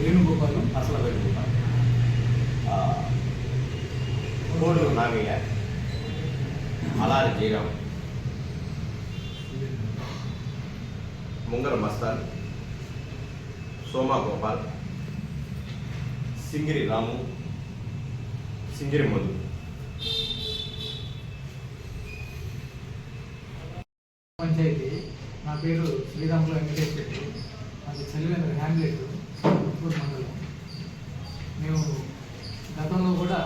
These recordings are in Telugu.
వేణుగోపాలం అసలు కోడు నాగయ్య, అలారి జయరాం, ముంగర మస్తాన్, సోమా గోపాల్, సింగిరి రాము, సింగిరి మధు. పంచాయతీ. నా పేరు శ్రీరాములు వెంకటేష్ రెడ్డి. నాకు చలివేంద్ర హ్యామ్లెట్ ఉప్పూరు మండలం. మేము గతంలో కూడా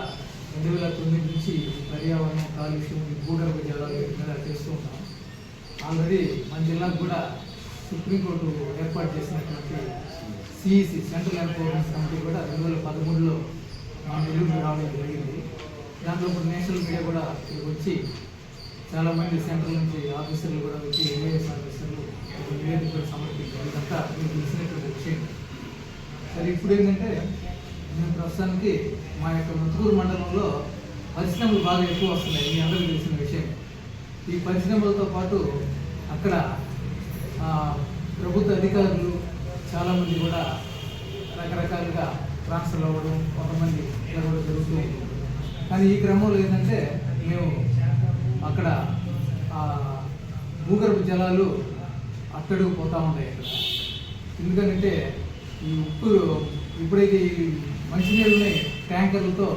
2009 నుంచి పర్యావరణం, కాలుష్యం, భూగర్భ జలాలు మీద చేస్తూ ఉన్నాం. ఆల్రెడీ మన జిల్లాకు కూడా సుప్రీంకోర్టు ఏర్పాటు చేసినటువంటి సిఈసి సెంట్రల్ ఎన్ఫోర్స్మెంట్ కమిటీ కూడా 2013లో మా నెల్లూరు రావడం జరిగింది. దాంట్లో ఇప్పుడు నేషనల్ మీడియా కూడా వచ్చి చాలామంది సెంట్రల్ నుంచి ఆఫీసర్లు కూడా వచ్చి ఐఏఎస్ ఆఫీసర్లు నివేదిక కూడా సమర్పించారు. ఇదంతా మీకు తెలిసినటువంటి విషయం. సరే, ఇప్పుడు ఏంటంటే మేము ప్రస్తుతానికి మా యొక్క ముత్తుకూరు మండలంలో పరిశ్రమలు బాగా ఎక్కువ వస్తున్నాయి. మీ అందరికీ తెలిసిన విషయం. ఈ పరిశ్రమలతో పాటు అక్కడ ప్రభుత్వ అధికారులు చాలామంది కూడా రకరకాలుగా ట్రాన్స్ఫర్ అవ్వడం, కొంతమంది జరగడం జరుగుతూ ఉంటుంది. కానీ ఈ క్రమంలో ఏంటంటే మేము అక్కడ భూగర్భ జలాలు అట్టడుగు పోతూ ఉంటాయి అక్కడ. ఎందుకంటే ఈ ఉప్పు ఇప్పుడైతే ఈ మంచినీళ్ళని ట్యాంకర్లతో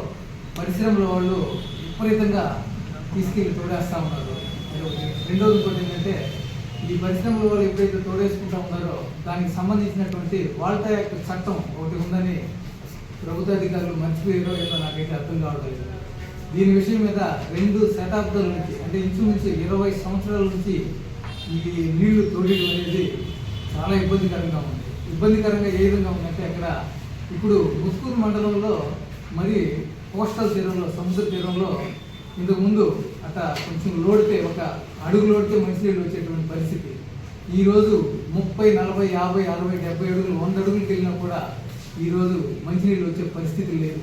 పరిశ్రమల వాళ్ళు విపరీతంగా తీసుకెళ్ళి తోడేస్తూ ఉన్నారు. రెండోది ఇంకోటి ఏంటంటే ఈ పరిశ్రమల వాళ్ళు ఎప్పుడైతే తోడేసుకుంటూ ఉన్నారో దానికి సంబంధించినటువంటి వాల్టా యాక్ట్ చట్టం ఒకటి ఉందని ప్రభుత్వ అధికారులు మర్చిపోయారో ఏదో నాకైతే అర్థం కావడం లేదు. దీని విషయం మీద 2 శతాబ్దాల నుంచి, అంటే ఇంచుమించు 20 సంవత్సరాల నుంచి ఈ నీళ్లు తోడేయడం అనేది చాలా ఇబ్బందికరంగా ఉంది. ఇబ్బందికరంగా ఏ విధంగా ఉందంటే అక్కడ ఇప్పుడు ముత్తుకూరు మండలంలో మరి కోస్టల్ తీరంలో, సముద్ర తీరంలో ఇంతకుముందు అట్లా కొంచెం లోడితే, ఒక అడుగు లోడితే మంచినీళ్ళు వచ్చేటువంటి పరిస్థితి. ఈరోజు 30, 40, 50, 60, 70 అడుగులు, 100 అడుగులకి వెళ్ళినా కూడా ఈరోజు మంచినీళ్ళు వచ్చే పరిస్థితి లేదు.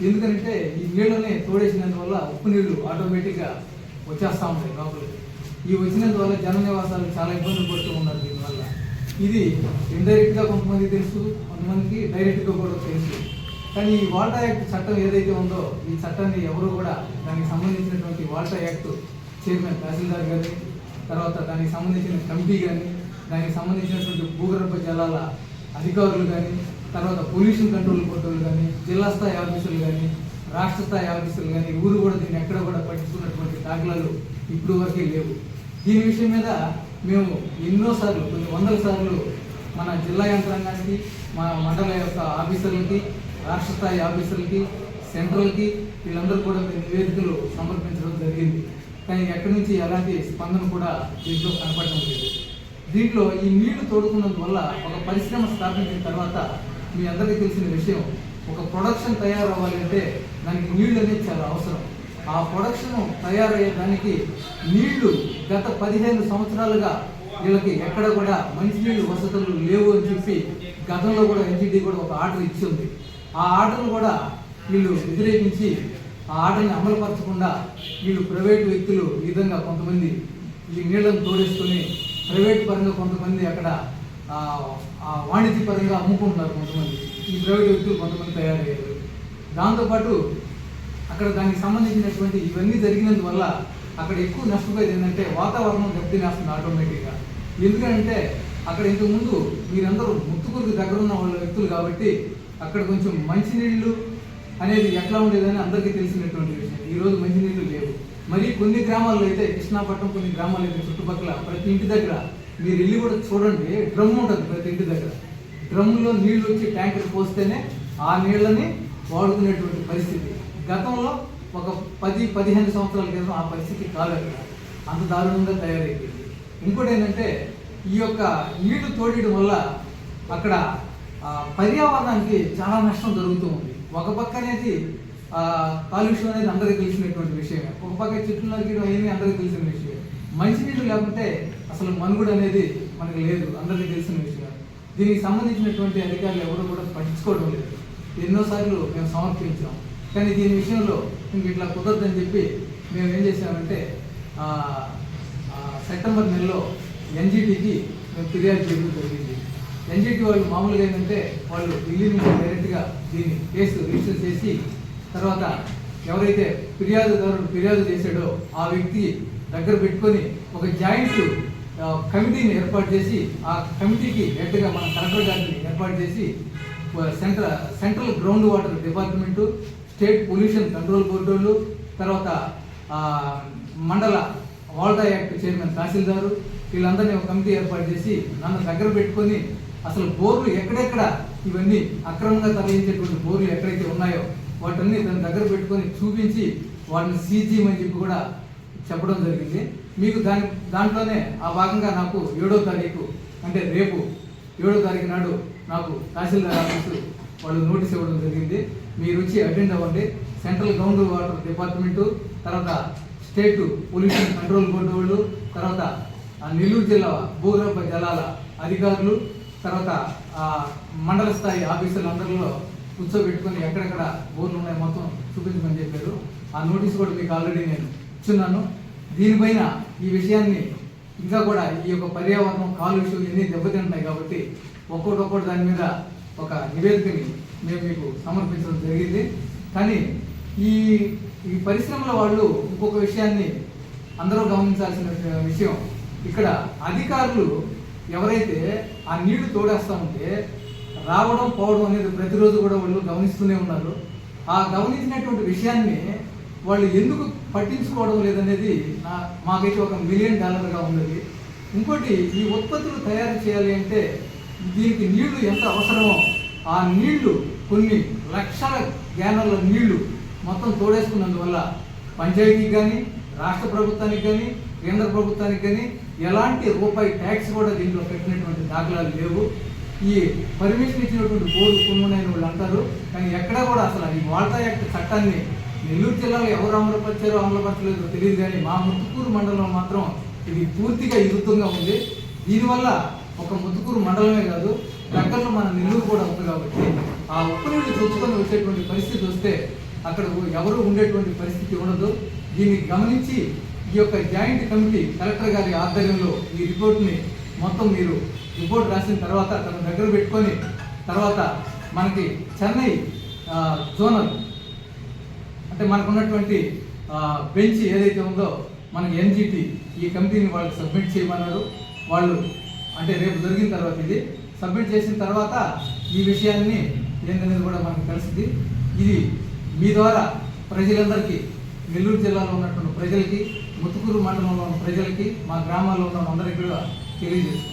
ఎందుకంటే ఈ నీళ్ళని తోడేసినందువల్ల ఉప్పు నీళ్లు ఆటోమేటిక్గా వచ్చేస్తూ ఉంటాయి లోపలికి. ఈ వచ్చినందువల్ల జన నివాసాలు చాలా ఇబ్బందులు పడుతూ ఉన్నారు. దీనివల్ల ఇది ఇండైరెక్ట్గా కొంతమంది తెలుసు, కొంతమందికి డైరెక్ట్గా కూడా తెలుసు. కానీ ఈ వాల్టా యాక్ట్ చట్టం ఏదైతే ఉందో ఈ చట్టాన్ని ఎవరు కూడా దానికి సంబంధించినటువంటి వాల్టా యాక్ట్ చైర్మన్ తహసీల్దార్ కానీ, తర్వాత దానికి సంబంధించిన కమిటీ కానీ, దానికి సంబంధించినటువంటి భూగర్భ జలాల అధికారులు కానీ, తర్వాత పొల్యూషన్ కంట్రోల్ బోర్డులు కానీ, జిల్లా స్థాయి ఆఫీసులు కానీ, రాష్ట్ర స్థాయి ఆఫీసులు కానీ ఊరు కూడా దీన్ని ఎక్కడ కూడా పట్టించుకున్నటువంటి దాఖలాలు ఇప్పుడు వరకే లేవు. దీని విషయం మీద మేము ఎన్నోసార్లు, కొన్ని 100 సార్లు మన జిల్లా యంత్రాంగానికి, మా మండల యొక్క ఆఫీసర్లకి, రాష్ట్ర స్థాయి ఆఫీసర్లకి, సెంట్రల్కి, వీళ్ళందరూ కూడా నివేదికలు సమర్పించడం జరిగింది. కానీ ఎక్కడి నుంచి ఎలాంటి స్పందన కూడా దీంట్లో కనపడటం లేదు. దీంట్లో ఈ నీళ్లు తోడుకున్నందువల్ల ఒక పరిశ్రమ స్థాపించిన తర్వాత మీ అందరికీ తెలిసిన విషయం, ఒక ప్రొడక్షన్ తయారవ్వాలి అంటే దానికి నీళ్లు అనేది చాలా అవసరం. ఆ ప్రొడక్షన్ తయారయ్యే దానికి నీళ్లు గత 15 సంవత్సరాలుగా వీళ్ళకి ఎక్కడ కూడా మంచినీళ్ళు వసతులు లేవు అని చెప్పి గతంలో కూడా ఎన్జిటి కూడా ఒక ఆర్డర్ ఇచ్చింది. ఆ ఆర్డర్ను కూడా వీళ్ళు వ్యతిరేకించి ఆ ఆర్డర్ని అమలుపరచకుండా వీళ్ళు ప్రైవేటు వ్యక్తులు ఈ విధంగా కొంతమంది ఈ నీళ్లను తోడేసుకొని ప్రైవేట్ పరంగా కొంతమంది అక్కడ వాణిజ్య పరంగా అమ్ముకుంటున్నారు. కొంతమంది ఈ ప్రైవేట్ వ్యక్తులు కొంతమంది తయారయ్యారు. దాంతోపాటు అక్కడ దానికి సంబంధించినటువంటి ఇవన్నీ జరిగినందువల్ల అక్కడ ఎక్కువ నష్టపోయేది ఏంటంటే వాతావరణం దెబ్బతినేస్తుంది ఆటోమేటిక్గా. ఎందుకంటే అక్కడ ఇంతకుముందు మీరందరూ ముత్తుకూరుకు దగ్గర ఉన్న వాళ్ళ వ్యక్తులు కాబట్టి అక్కడ కొంచెం మంచినీళ్ళు అనేది ఎట్లా ఉండేదని అందరికీ తెలిసినటువంటి విషయం. ఈరోజు మంచినీళ్ళు లేవు. మరి కొన్ని గ్రామాల్లో అయితే, కృష్ణాపట్నం కొన్ని గ్రామాలు అయితే చుట్టుపక్కల ప్రతి ఇంటి దగ్గర మీరు వెళ్ళి కూడా చూడండి, డ్రమ్ ఉంటుంది ప్రతి ఇంటి దగ్గర. డ్రమ్లో నీళ్లు వచ్చి ట్యాంకర్ పోస్తేనే ఆ నీళ్ళని వాడుకునేటువంటి పరిస్థితి. గతంలో ఒక 10-15 సంవత్సరాల క్రితం ఆ పరిస్థితి కాదు. అంత దారుణంగా తయారైపోయింది. ఇంకోటి ఏంటంటే ఈ యొక్క నీళ్లు తోడేయడం వల్ల అక్కడ పర్యావరణానికి చాలా నష్టం జరుగుతూ ఉంది. ఒక పక్క అనేది కాలుష్యం అనేది అందరికీ తెలిసినటువంటి విషయమే, ఒక పక్క చెట్లు నరికడం ఏమీ అందరికీ తెలిసిన విషయం. మంచినీళ్ళు లేకుంటే అసలు మనుగడ అనేది మనకు లేదు, అందరికీ తెలిసిన విషయం. దీనికి సంబంధించినటువంటి అధికారులు ఎవరు కూడా పట్టించుకోవడం లేదు. ఎన్నోసార్లు మేము సమర్పించాం. కానీ దీని విషయంలో ఇంక ఇట్లా కుదరదని చెప్పి మేము ఏం చేసామంటే సెప్టెంబర్ నెలలో ఎన్జిటికి మేము ఫిర్యాదు చేయడం జరిగింది. ఎన్జిటి వాళ్ళు మామూలుగా ఏంటంటే వాళ్ళు ఢిల్లీ నుంచి డైరెక్ట్గా దీన్ని కేసు రిజిస్టర్ చేసి తర్వాత ఎవరైతే ఫిర్యాదు చేశాడో ఆ వ్యక్తి దగ్గర పెట్టుకొని ఒక జాయింట్ కమిటీని ఏర్పాటు చేసి ఆ కమిటీకి హెడ్గా మన కలెక్టర్ గారిని ఏర్పాటు చేసి central ground water department, state pollution control board వాళ్ళు, తర్వాత మండల వాల్టా యాక్ట్ చైర్మన్ తహసీల్దారు వీళ్ళందరినీ ఒక కమిటీ ఏర్పాటు చేసి నన్ను దగ్గర పెట్టుకొని అసలు బోర్లు ఎక్కడెక్కడ ఇవన్నీ అక్రమంగా తరలించేటువంటి బోర్లు ఎక్కడైతే ఉన్నాయో వాటన్ని దాని దగ్గర పెట్టుకొని చూపించి వాటిని సీజ్ చేయమని చెప్పి కూడా చెప్పడం జరిగింది. మీకు దాంట్లోనే ఆ భాగంగా నాకు 7వ తారీఖు అంటే రేపు 7వ తారీఖు నాడు నాకు తహసీల్దార్ ఆఫీసు వాళ్ళు నోటీస్ ఇవ్వడం జరిగింది. మీరు వచ్చి అటెండ్ అవ్వండి. సెంట్రల్ గ్రౌండ్ వాటర్ డిపార్ట్మెంటు, తర్వాత స్టేట్ పొల్యూషన్ కంట్రోల్ బోర్డు వాళ్ళు, తర్వాత నెల్లూరు జిల్లా భూగర్భ జలాల అధికారులు, తర్వాత మండల స్థాయి ఆఫీసర్లు అందరిలో కూర్చోబెట్టుకొని ఎక్కడెక్కడ బోర్లు ఉన్నాయి మొత్తం చూపించమని చెప్పారు. ఆ నోటీస్ కూడా మీకు ఆల్రెడీ నేను ఇచ్చున్నాను. దీనిపైన ఈ విషయాన్ని ఇంకా కూడా ఈ యొక్క పర్యావరణం కాలుష్యం ఇవన్నీ దెబ్బతింటున్నాయి కాబట్టి ఒక్కొక్కటి దాని మీద ఒక నివేదికని మేము మీకు సమర్పించడం జరిగింది. కానీ ఈ పరిశ్రమల వాళ్ళు ఇంకొక విషయాన్ని అందరూ గమనించాల్సిన విషయం, ఇక్కడ అధికారులు ఎవరైతే ఆ నీళ్లు తోడేస్తూ ఉంటే రావడం పోవడం అనేది ప్రతిరోజు కూడా వాళ్ళు గమనిస్తూనే ఉన్నారు. ఆ గమనించినటువంటి విషయాన్ని వాళ్ళు ఎందుకు పట్టించుకోవడం లేదనేది మాకైతే ఒక $1 మిలియన్ ఉన్నది. ఇంకోటి, ఈ ఉత్పత్తులు తయారు చేయాలి అంటే దీనికి నీళ్లు ఎంత అవసరమో ఆ నీళ్లు కొన్ని లక్షల గ్యాలన్ల నీళ్లు మొత్తం తోడేసుకున్నందువల్ల పంచాయతీకి కానీ రాష్ట్ర ప్రభుత్వానికి కానీ కేంద్ర ప్రభుత్వానికి కానీ ఎలాంటి రూపాయి ట్యాక్స్ కూడా దీంట్లో పెట్టినటువంటి దాఖలాలు లేవు. ఈ పర్మిషన్ ఇచ్చినటువంటి బోర్డు కొనుగోలైన వాళ్ళు అంటారు, కానీ ఎక్కడా కూడా అసలు ఈ వాల్టా యాక్ట్ చట్టాన్ని నెల్లూరు జిల్లాలో ఎవరు అమలుపరచలేదో తెలియదు, కానీ మా ముత్తుకూరు మండలంలో మాత్రం ఇది పూర్తిగా విరుద్ధంగా ఉంది. దీనివల్ల ఒక ముత్తుకూరు మండలమే కాదు, దగ్గరలో మన నెల్లూరు కూడా ఉంది. కాబట్టి ఆ ఉప్పు నీళ్లు చొచ్చుకొని వచ్చేటువంటి పరిస్థితి వస్తే అక్కడ ఎవరు ఉండేటువంటి పరిస్థితి ఉండదు. దీన్ని గమనించి ఈ యొక్క జాయింట్ కమిటీ కలెక్టర్ గారి ఆధ్వర్యంలో ఈ రిపోర్ట్ని మొత్తం మీరు రిపోర్ట్ రాసిన తర్వాత తన దగ్గర పెట్టుకొని తర్వాత మనకి చెన్నై జోనల్ అంటే మనకున్నటువంటి బెంచ్ ఏదైతే ఉందో మనకి ఎన్జిటి ఈ కమిటీని వాళ్ళకి సబ్మిట్ చేయమన్నారు. వాళ్ళు అంటే రేపు జరిగిన తర్వాత ఇది సబ్మిట్ చేసిన తర్వాత ఈ విషయాన్ని ఏంటనేది కూడా మనకు తెలిసింది. ఇది మీ ద్వారా ప్రజలందరికీ, నెల్లూరు జిల్లాలో ఉన్నటువంటి ప్రజలకి, ముత్తుకూరు మండలంలో ఉన్న ప్రజలకి, మా గ్రామాల్లో ఉన్న అందరికీ కూడా తెలియజేస్తుంది.